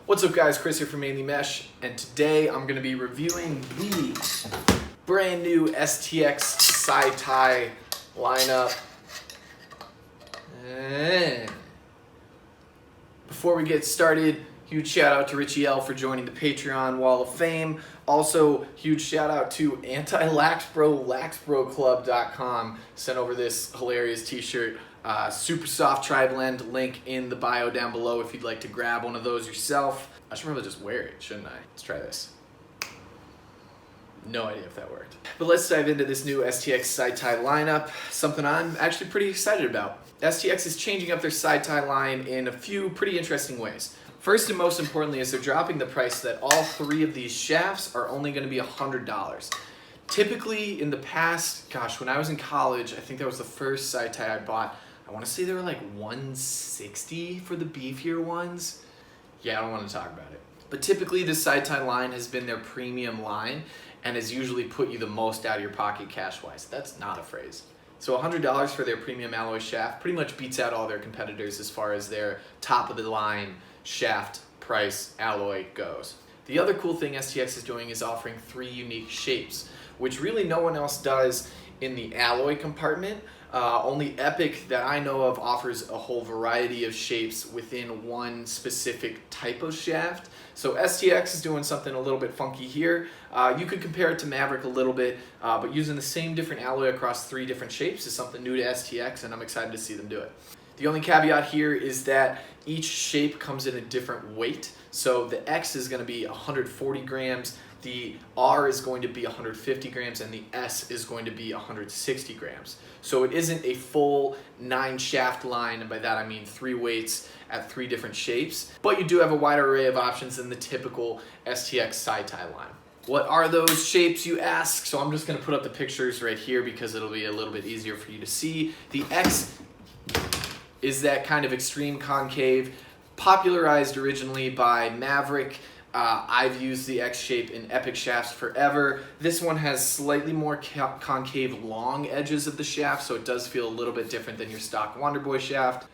What's up guys, Chris here from Mainely Mesh, and today I'm going to be reviewing the brand new STX side tie lineup. And before we get started, huge shout out to Richie L for joining the Patreon Wall of Fame. Also, huge shout out to anti-laxbro, laxbroclub.com. Sent over this hilarious t-shirt. Super soft tri-blend, link in the bio down below if you'd like to grab one of those yourself. I should probably just wear it, shouldn't I? Let's try this. No idea if that worked. But let's dive into this new STX side tie lineup, something I'm actually pretty excited about. STX is changing up their side tie line in a few pretty interesting ways. First and most importantly is they're dropping the price that all three of these shafts are only going to be $100. Typically in the past, gosh, when I was in college, I think that was the first side tie I bought. I want to say they were like $160 for the beefier ones. Yeah, I don't want to talk about it. But typically this side tie line has been their premium line and has usually put you the most out of your pocket cash-wise. That's not a phrase. So $100 for their premium alloy shaft pretty much beats out all their competitors as far as their top of the line shaft price alloy goes. The other cool thing STX is doing is offering 3 unique shapes, which really no one else does in the alloy compartment. Only Epic that I know of offers a whole variety of shapes within one specific type of shaft. So STX is doing something a little bit funky here. You could compare it to Maverick a little bit, but using the same different alloy across 3 different shapes is something new to STX, and I'm excited to see them do it. The only caveat here is that each shape comes in a different weight. So the X is going to be 140 grams, the R is going to be 150 grams, and the S is going to be 160 grams. So it isn't a full 9 shaft line, and by that I mean 3 weights at 3 different shapes, but you do have a wider array of options than the typical STX side tie line. What are those shapes, you ask? So I'm just going to put up the pictures right here because it'll be a little bit easier for you to see. The X is that kind of extreme concave, popularized originally by Maverick. I've used the X shape in Epic shafts forever. This one has slightly more concave long edges of the shaft, so it does feel a little bit different than your stock Wonderboy shaft.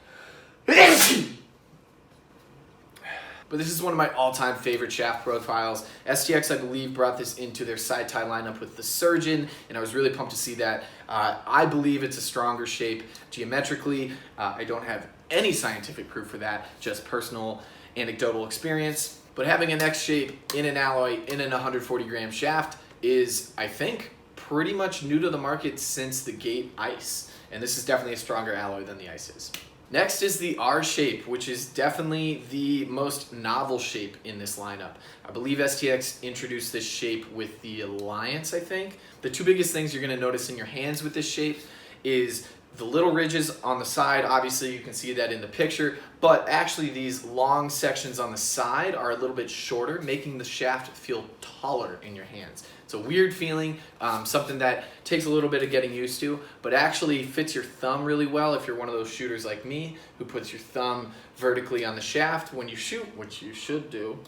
But this is one of my all-time favorite shaft profiles. STX, I believe, brought this into their side tie lineup with the Surgeon, and I was really pumped to see that. I believe it's a stronger shape geometrically. I don't have any scientific proof for that, just personal anecdotal experience. But having an X shape in an alloy in an 140 gram shaft is, I think, pretty much new to the market since the Gate Ice. And this is definitely a stronger alloy than the Ice is. Next is the R shape, which is definitely the most novel shape in this lineup. I believe STX introduced this shape with the Alliance, I think. The 2 biggest things you're going to notice in your hands with this shape is the little ridges on the side. Obviously you can see that in the picture, but actually these long sections on the side are a little bit shorter, making the shaft feel taller in your hands. It's a weird feeling, something that takes a little bit of getting used to, but actually fits your thumb really well if you're one of those shooters like me who puts your thumb vertically on the shaft when you shoot, which you should do.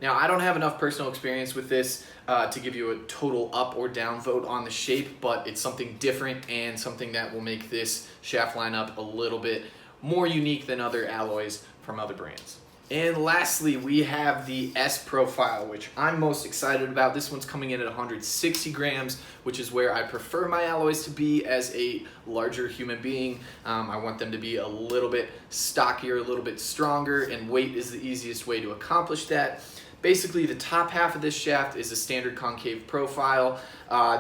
Now, I don't have enough personal experience with this to give you a total up or down vote on the shape, but it's something different and something that will make this shaft lineup a little bit more unique than other alloys from other brands. And lastly, we have the S profile, which I'm most excited about. This one's coming in at 160 grams, which is where I prefer my alloys to be as a larger human being. I want them to be a little bit stockier, a little bit stronger, and weight is the easiest way to accomplish that. Basically, the top half of this shaft is a standard concave profile.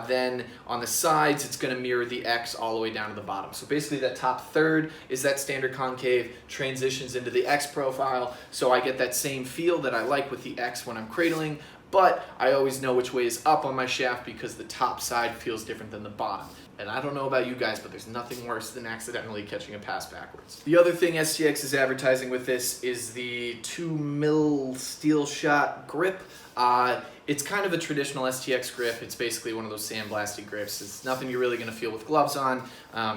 Then on the sides, it's going to mirror the X all the way down to the bottom. So basically, that top third is that standard concave, transitions into the X profile. So I get that same feel that I like with the X when I'm cradling, but I always know which way is up on my shaft because the top side feels different than the bottom. And I don't know about you guys, but there's nothing worse than accidentally catching a pass backwards. The other thing STX is advertising with this is the 2mm steel shot grip. It's kind of a traditional STX grip. It's basically one of those sandblasted grips. It's nothing you're really gonna feel with gloves on,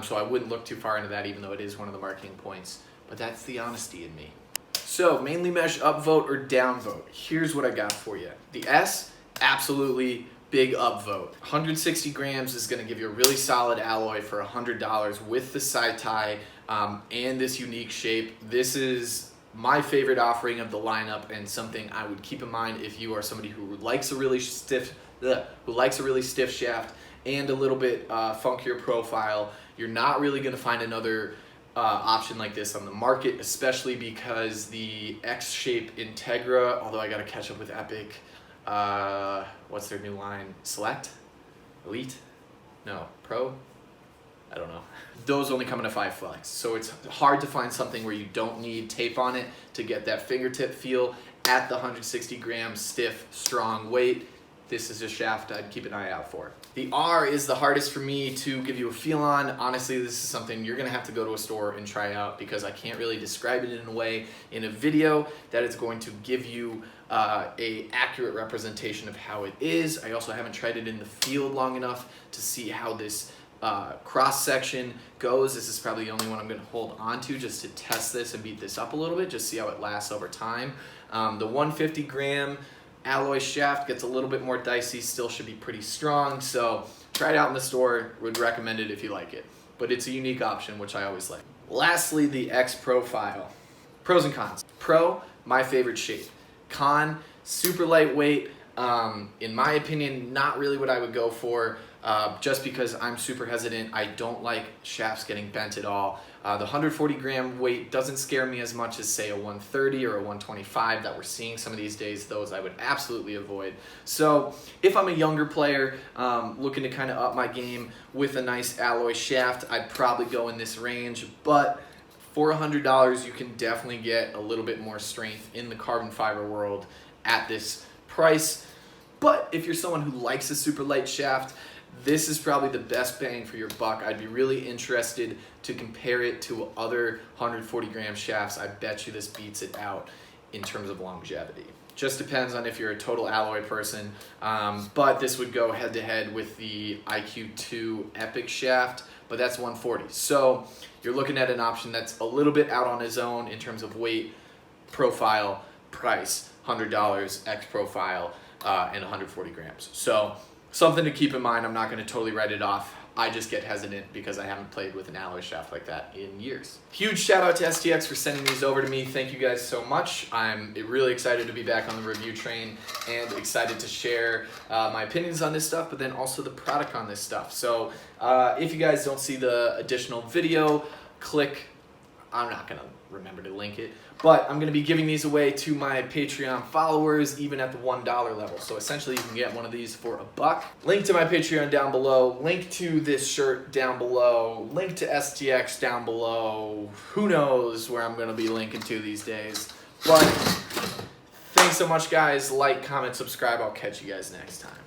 so I wouldn't look too far into that, even though it is one of the marketing points. But that's the honesty in me. So, Mainly Mesh upvote or downvote? Here's what I got for you. The S, absolutely big upvote. 160 grams is going to give you a really solid alloy for $100 with the side tie and this unique shape. This is my favorite offering of the lineup, and something I would keep in mind if you are somebody who likes a really stiff shaft and a little bit funkier profile. You're not really going to find another option like this on the market, especially because the X-Shape Integra, although I got to catch up with Epic. What's their new line? Select? Elite? No. Pro? I don't know. Those only come in a 5 flex, so it's hard to find something where you don't need tape on it to get that fingertip feel at the 160 gram stiff, strong weight. This is a shaft I'd keep an eye out for. The R is the hardest for me to give you a feel on. Honestly, this is something you're gonna have to go to a store and try out, because I can't really describe it in a way in a video that is going to give you a accurate representation of how it is. I also haven't tried it in the field long enough to see how this cross section goes. This is probably the only one I'm going to hold on to just to test this and beat this up a little bit, just see how it lasts over time. The 150 gram alloy shaft gets a little bit more dicey, still should be pretty strong, so try it out in the store. Would recommend it if you like it, but it's a unique option, which I always like. Lastly, the X Profile. Pros and cons. Pro, my favorite shape. Con, super lightweight. In my opinion, not really what I would go for, just because I'm super hesitant. I don't like shafts getting bent at all. The 140 gram weight doesn't scare me as much as, say, a 130 or a 125 that we're seeing some of these days. Those I would absolutely avoid. So if I'm a younger player looking to kind of up my game with a nice alloy shaft, I'd probably go in this range. But for $100, you can definitely get a little bit more strength in the carbon fiber world at this price. But if you're someone who likes a super light shaft, this is probably the best bang for your buck. I'd be really interested to compare it to other 140 gram shafts. I bet you this beats it out in terms of longevity. Just depends on if you're a total alloy person, but this would go head to head with the IQ2 Epic shaft, but that's 140. So you're looking at an option that's a little bit out on its own in terms of weight, profile, price, $100 X Profile, and 140 grams. So something to keep in mind. I'm not going to totally write it off. I just get hesitant because I haven't played with an alloy shaft like that in years. Huge shout out to STX for sending these over to me. Thank you guys so much. I'm really excited to be back on the review train and excited to share my opinions on this stuff, but then also the product on this stuff. So if you guys don't see the additional video, click, I'm not going to remember to link it, but I'm going to be giving these away to my Patreon followers, even at the $1 level. So essentially you can get one of these for $1. Link to my Patreon down below, link to this shirt down below, link to STX down below. Who knows where I'm going to be linking to these days. But thanks so much, guys. Like, comment, subscribe. I'll catch you guys next time.